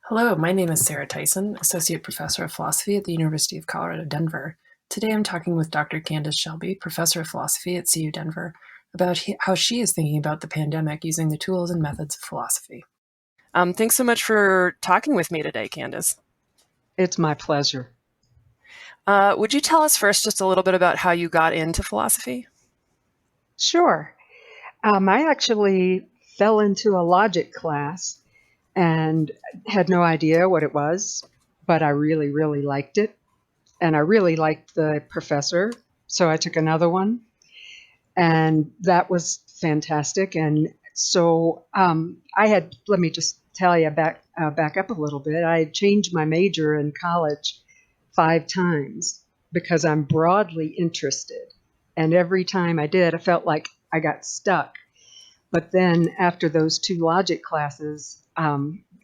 Hello, my name is Sarah Tyson, Associate Professor of Philosophy at the University of Colorado, Denver. Today I'm talking with Dr. Candice Shelby, Professor of Philosophy at CU Denver, about how she is thinking about the pandemic using the tools and methods of philosophy. Thanks so much for talking with me today, Candice. It's my pleasure. Would you tell us first just a little bit about how you got into philosophy? Sure. I actually fell into a logic class and had no idea what it was, but I really, really liked it. And I really liked the professor. So I took another one, and that was fantastic. And so let me just tell you, back up a little bit. I had changed my major in college 5 times because I'm broadly interested. And every time I did, I felt like I got stuck. But then after those 2 logic classes,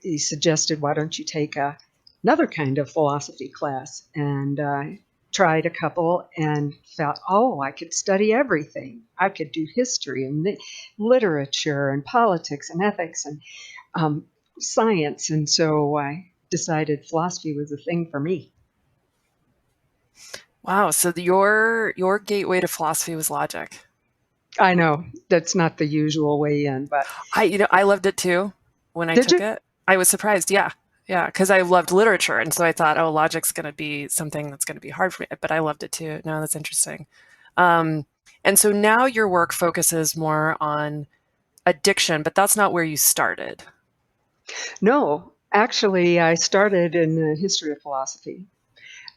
he suggested, why don't you take another kind of philosophy class? And I tried a couple and thought, oh, I could study everything. I could do history and literature and politics and ethics and science. And so I decided philosophy was the thing for me. Wow, so your gateway to philosophy was logic. I know that's not the usual way in, but I loved it too when I did took you? it. I was surprised, yeah. Yeah, because I loved literature, and so I thought, oh, logic's going to be something that's going to be hard for me, but I loved it too. No, that's interesting. Um, and so now your work focuses more on addiction, but that's not where you started. No, actually, I started in the history of philosophy.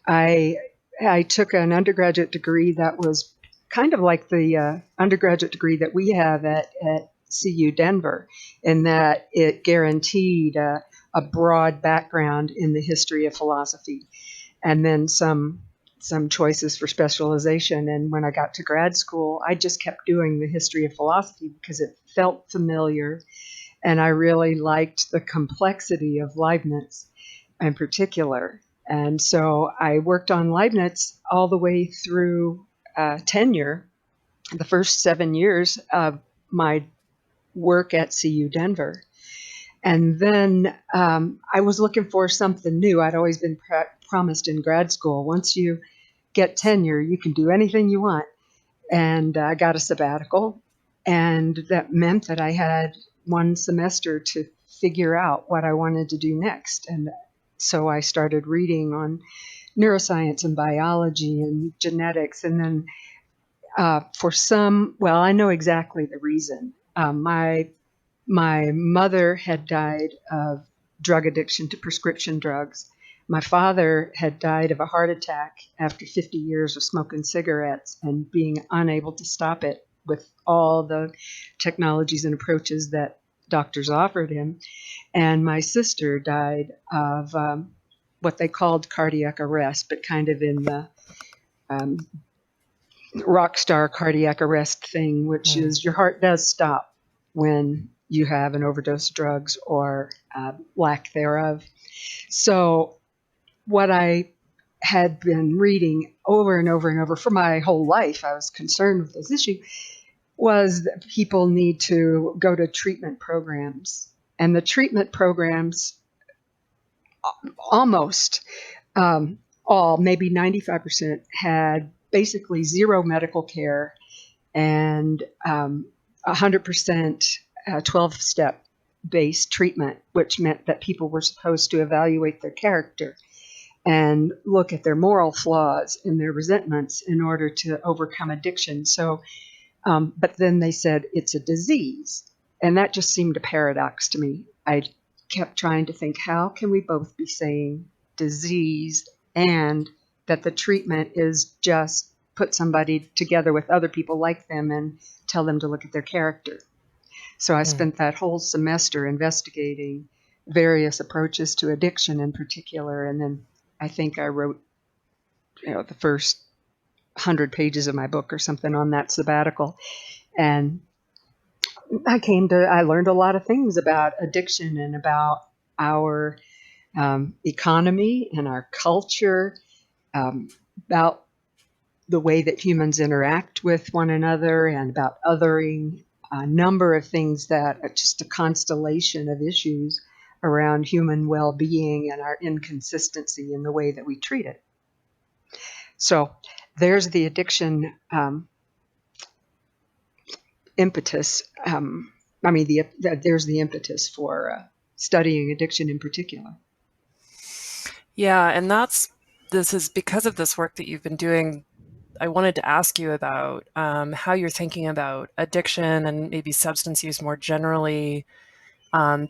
I I took an undergraduate degree that was kind of like the undergraduate degree that we have at CU Denver, in that it guaranteed a broad background in the history of philosophy, and then some choices for specialization. And when I got to grad school, I just kept doing the history of philosophy because it felt familiar, and I really liked the complexity of Leibniz in particular. And so I worked on Leibniz all the way through tenure, the first 7 years of my work at CU Denver. And then I was looking for something new. I'd always been promised in grad school, once you get tenure, you can do anything you want. And I got a sabbatical, and that meant that I had 1 semester to figure out what I wanted to do next. And so I started reading on neuroscience and biology and genetics. And then well, I know exactly the reason. My mother had died of drug addiction to prescription drugs. My father had died of a heart attack after 50 years of smoking cigarettes and being unable to stop it with all the technologies and approaches that doctors offered him. And my sister died of what they called cardiac arrest, but kind of in the um, rock star cardiac arrest thing, which Mm. is your heart does stop when you have an overdose of drugs or lack thereof. So, what I had been reading over and over and over for my whole life, I was concerned with this issue, was that people need to go to treatment programs. And the treatment programs almost all, maybe 95%, had basically zero medical care and 100% 12-step based treatment, which meant that people were supposed to evaluate their character and look at their moral flaws and their resentments in order to overcome addiction. So, but then they said it's a disease. And that just seemed a paradox to me. I kept trying to think, how can we both be saying disease and that the treatment is just put somebody together with other people like them and tell them to look at their character? So I Mm. spent that whole semester investigating various approaches to addiction in particular. And then I think I wrote, the first 100 pages of my book or something on that sabbatical. And I learned a lot of things about addiction and about our economy and our culture, about the way that humans interact with one another, and about othering, a number of things that are just a constellation of issues around human well-being and our inconsistency in the way that we treat it. So there's the addiction impetus. There's the impetus for studying addiction in particular. Yeah, and this is because of this work that you've been doing. I wanted to ask you about how you're thinking about addiction and maybe substance use more generally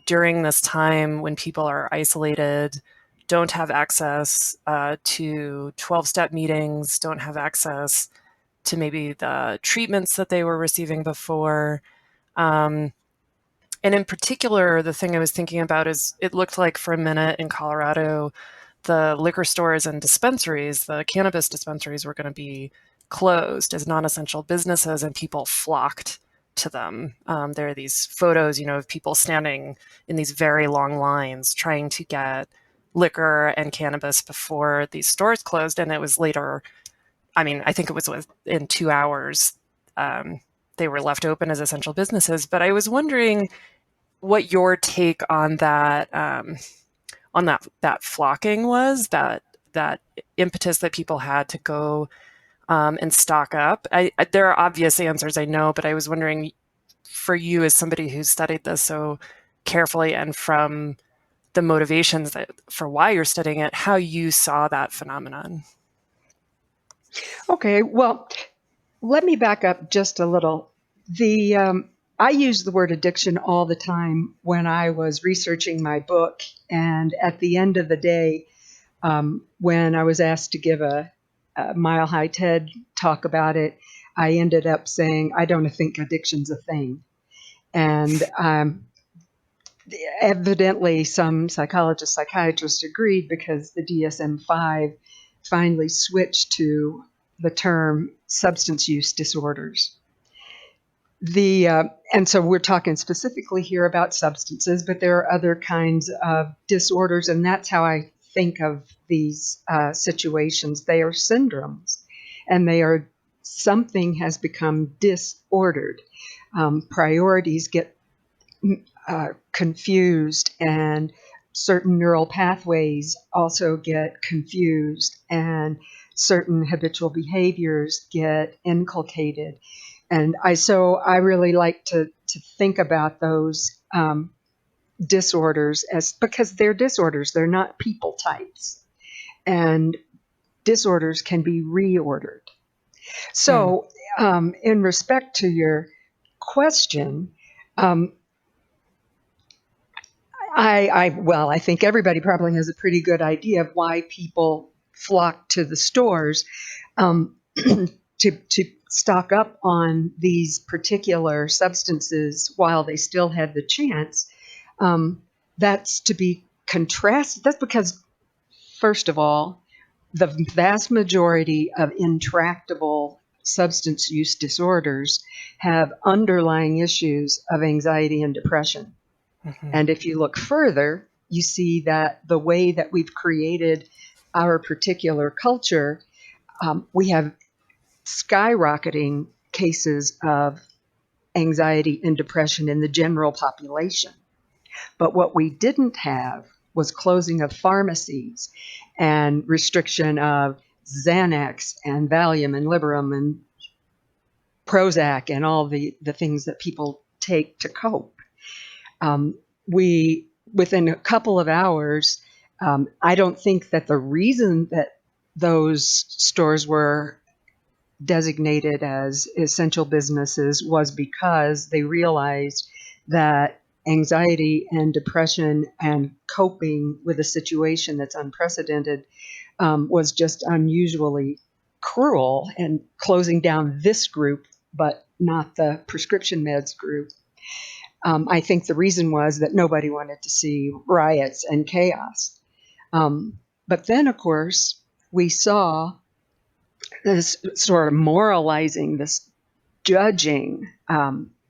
during this time when people are isolated, don't have access to 12-step meetings, don't have access to maybe the treatments that they were receiving before. Um, and in particular, the thing I was thinking about is it looked like for a minute in Colorado, the liquor stores and dispensaries, the cannabis dispensaries were going to be closed as non-essential businesses, and people flocked to them. There are these photos, of people standing in these very long lines trying to get liquor and cannabis before these stores closed. And it was later, I think it was within 2 hours, they were left open as essential businesses. But I was wondering what your take on that flocking was, that impetus that people had to go and stock up. There are obvious answers, I know, but I was wondering, for you as somebody who's studied this so carefully and from the motivations for why you're studying it, how you saw that phenomenon. Okay, well, let me back up just a little. I use the word addiction all the time when I was researching my book, and at the end of the day, when I was asked to give a Mile High TED talk about it, I ended up saying, I don't think addiction's a thing. And evidently some psychologists, psychiatrists agreed, because the DSM-5 finally switched to the term substance use disorders. And so we're talking specifically here about substances, but there are other kinds of disorders, and that's how I think of these situations. They are syndromes, and something has become disordered. Priorities get confused, and certain neural pathways also get confused, and certain habitual behaviors get inculcated. And I really like to think about those disorders because they're disorders, they're not people types, and disorders can be reordered. So, in respect to your question, I think everybody probably has a pretty good idea of why people flock to the stores to stock up on these particular substances while they still had the chance. That's to be contrasted. That's because, first of all, the vast majority of intractable substance use disorders have underlying issues of anxiety and depression. Mm-hmm. And if you look further, you see that the way that we've created our particular culture, we have skyrocketing cases of anxiety and depression in the general population. But what we didn't have was closing of pharmacies and restriction of Xanax and Valium and Librium and Prozac and all the things that people take to cope. Within a couple of hours, I don't think that the reason that those stores were designated as essential businesses was because they realized that anxiety and depression and coping with a situation that's unprecedented was just unusually cruel, and closing down this group but not the prescription meds group. I think the reason was that nobody wanted to see riots and chaos. But then, of course, we saw this sort of moralizing, this judging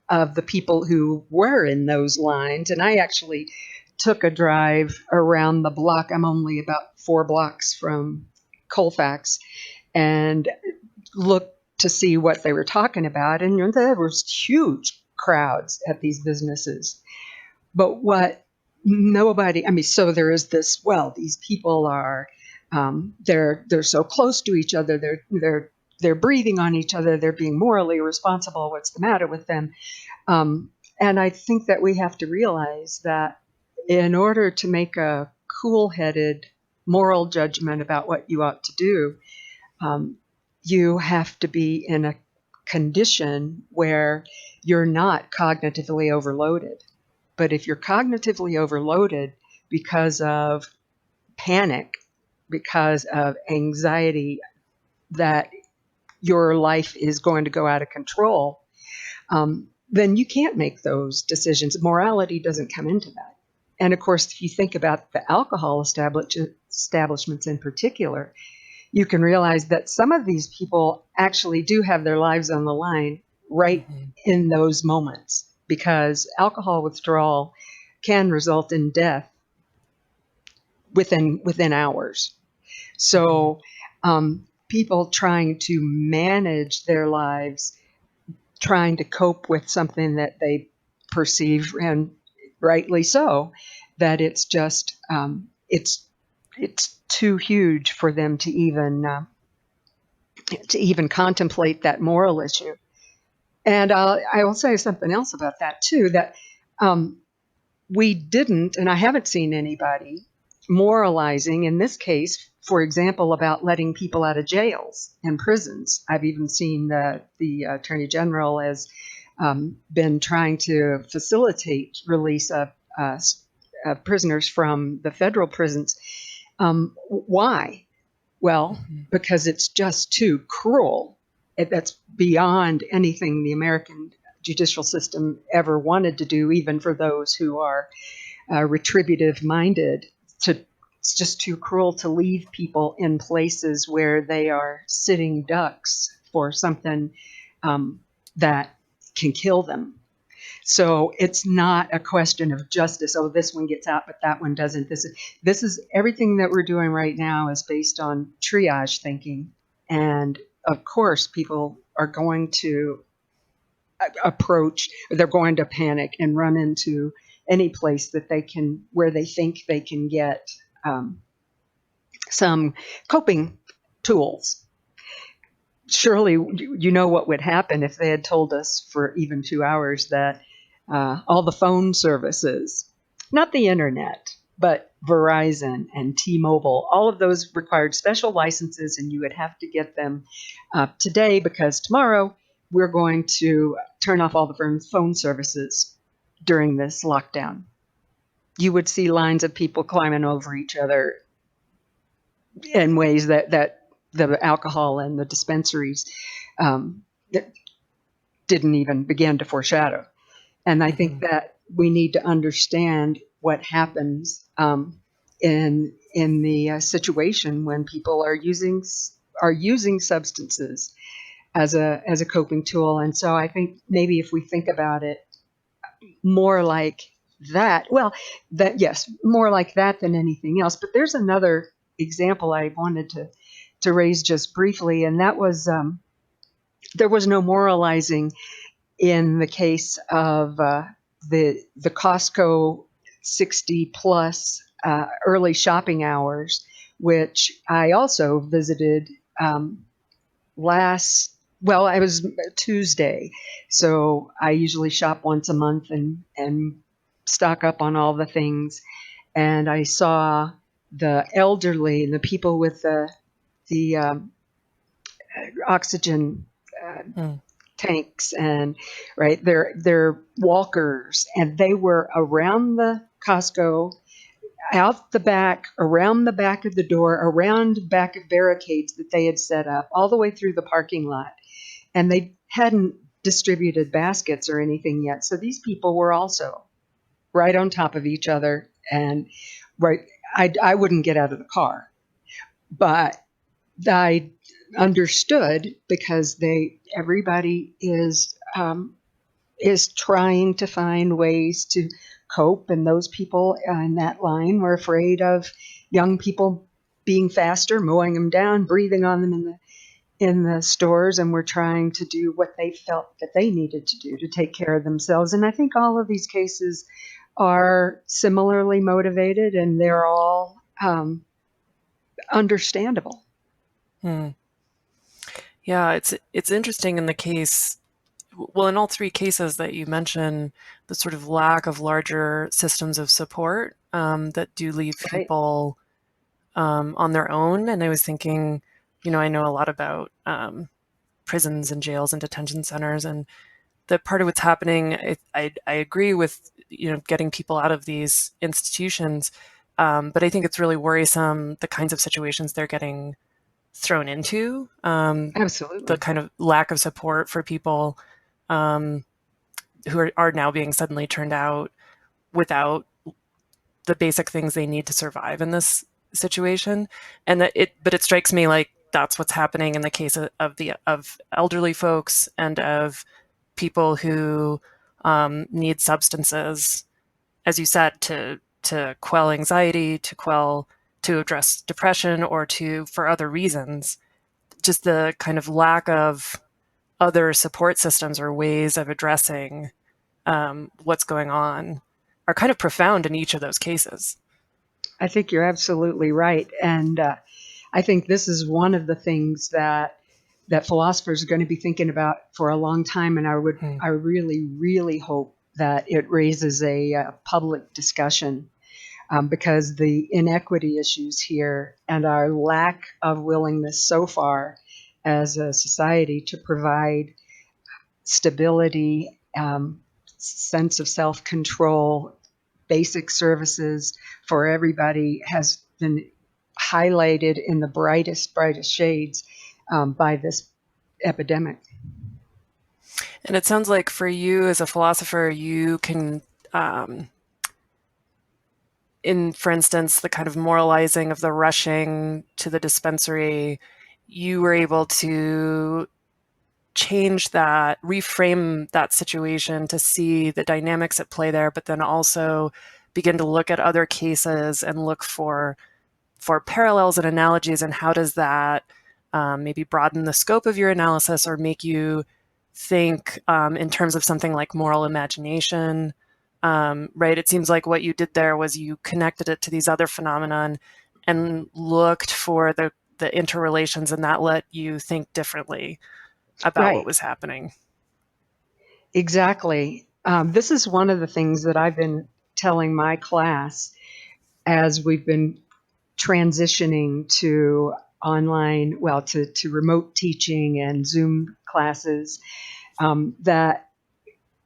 of the people who were in those lines. And I actually took a drive around the block. I'm only about 4 blocks from Colfax, and looked to see what they were talking about. And there was huge crowds at these businesses. But what nobody. I mean, so there is this. Well, these people are they're so close to each other. They're breathing on each other. They're being morally responsible. What's the matter with them? Um, and I think that we have to realize that in order to make a cool-headed moral judgment about what you ought to do, um, you have to be in a condition where you're not cognitively overloaded. But if you're cognitively overloaded because of panic, because of anxiety that your life is going to go out of control, then you can't make those decisions. Morality doesn't come into that. And of course, if you think about the alcohol establishments in particular, you can realize that some of these people actually do have their lives on the line right in those moments, because alcohol withdrawal can result in death within hours. So people trying to manage their lives, trying to cope with something that they perceive, and rightly so, that it's just it's too huge for them to even contemplate that moral issue. And I will say something else about that too, that we didn't, and I haven't seen anybody moralizing in this case, for example, about letting people out of jails and prisons. I've even seen the Attorney General has been trying to facilitate release of prisoners from the federal prisons. Why? Well, because it's just too cruel. That's beyond anything the American judicial system ever wanted to do, even for those who are retributive minded. It's just too cruel to leave people in places where they are sitting ducks for something that can kill them. So it's not a question of justice. Oh, this one gets out, but that one doesn't. This is everything that we're doing right now is based on triage thinking. And of course, people are going to they're going to panic and run into any place that where they think they can get some coping tools. Surely you know what would happen if they had told us for even 2 hours that all the phone services, not the internet, but Verizon and T-Mobile, all of those required special licenses, and you would have to get them today, because tomorrow we're going to turn off all the phone services during this lockdown. You would see lines of people climbing over each other in ways that the alcohol and the dispensaries that didn't even begin to foreshadow. And I think that we need to understand what happens in the situation when people are using substances as a coping tool. And so I think maybe if we think about it more like that, more like that than anything else. But there's another example I wanted to raise just briefly, and that was there was no moralizing in the case of the Costco 60 plus early shopping hours, which I also visited I was Tuesday, so I usually shop once a month and stock up on all the things. And I saw the elderly and the people with the oxygen tanks, and right, they're walkers, and they were around the Costco, out the back, around the back of the door, around back of barricades that they had set up all the way through the parking lot. And they hadn't distributed baskets or anything yet. So these people were also right on top of each other. And right, I wouldn't get out of the car, but I understood, because everybody is trying to find ways to cope, and those people in that line were afraid of young people being faster, mowing them down, breathing on them in the stores, and were trying to do what they felt that they needed to do to take care of themselves. And I think all of these cases are similarly motivated, and they're all understandable. Hmm. Yeah, it's interesting in the case, well, in all three cases that you mentioned, the sort of lack of larger systems of support that do leave Right. people on their own. And I was thinking, I know a lot about prisons and jails and detention centers, and that part of what's happening, I agree with, getting people out of these institutions, but I think it's really worrisome the kinds of situations they're getting thrown into, the Absolutely. kind of lack of support for people um, who are now being suddenly turned out without the basic things they need to survive in this situation. And but it strikes me like that's what's happening in the case of elderly folks and of people who need substances, as you said, to quell anxiety, to address depression, or to for other reasons. Just the kind of lack of other support systems or ways of addressing what's going on are kind of profound in each of those cases. I think you're absolutely right. And I think this is one of the things that philosophers are going to be thinking about for a long time. And Hmm. I really, really hope that it raises a public discussion, because the inequity issues here and our lack of willingness so far as a society to provide stability, sense of self control, basic services for everybody has been highlighted in the brightest shades by this epidemic. And it sounds like for you as a philosopher, you can, um, in, for instance, the kind of moralizing of the rushing to the dispensary, you were able to change that, reframe that situation to see the dynamics at play there, but then also begin to look at other cases and look for parallels and analogies, and how does that maybe broaden the scope of your analysis or make you think in terms of something like moral imagination, right? It seems like what you did there was you connected it to these other phenomenon and looked for the interrelations, and that let you think differently about what Right, was happening. exactly. This is one of the things that I've been telling my class as we've been transitioning to online, well, to remote teaching and Zoom classes, that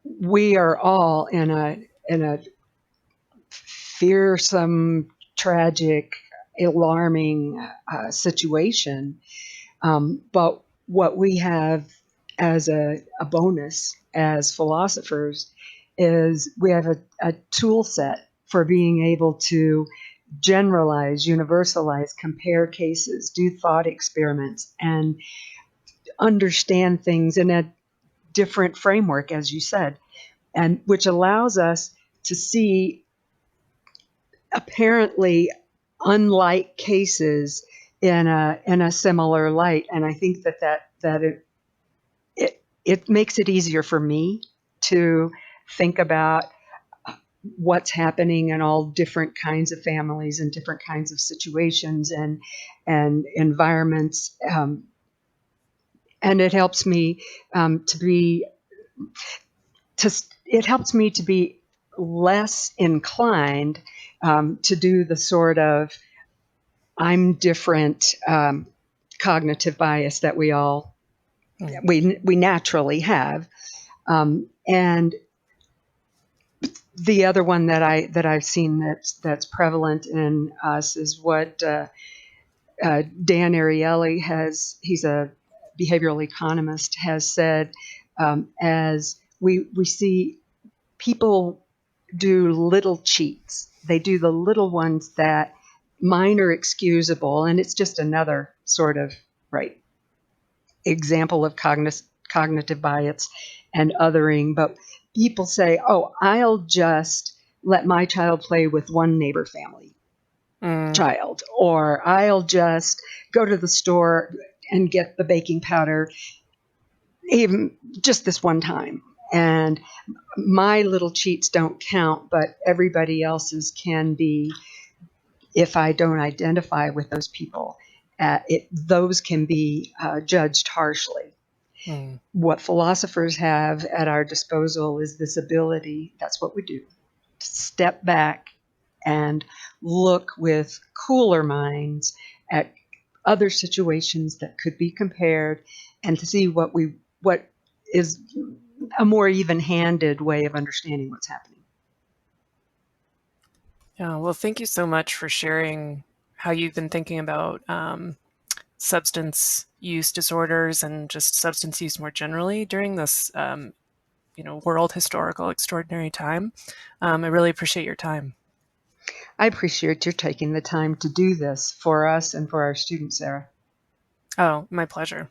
we are all in a fearsome, tragic, alarming situation. But what we have as a bonus as philosophers is we have a tool set for being able to generalize, universalize, compare cases, do thought experiments, and understand things in a different framework, as you said, and which allows us to see apparently unlike cases in a similar light. And I think that it makes it easier for me to think about what's happening in all different kinds of families and different kinds of situations and environments. And it helps me to be to it helps me to be less inclined to do the sort of I'm different cognitive bias that Mm. we naturally have. And the other one that I've seen that's prevalent in us is what Dan Ariely has. He's a behavioral economist. Has said, as we see people do little cheats. They do the little ones that mine are excusable, and it's just another sort of right example of cognitive bias and othering. But people say, "Oh, I'll just let my child play with one neighbor family Mm. child," or "I'll just go to the store and get the baking powder even just this one time." And my little cheats don't count, but everybody else's can be. If I don't identify with those people, those can be judged harshly. Mm. What philosophers have at our disposal is this ability, that's what we do, to step back and look with cooler minds at other situations that could be compared, and to see what is a more even-handed way of understanding what's happening. Yeah, well, thank you so much for sharing how you've been thinking about substance use disorders and just substance use more generally during this, world historical extraordinary time. I really appreciate your time. I appreciate your taking the time to do this for us and for our students, Sarah. Oh, my pleasure.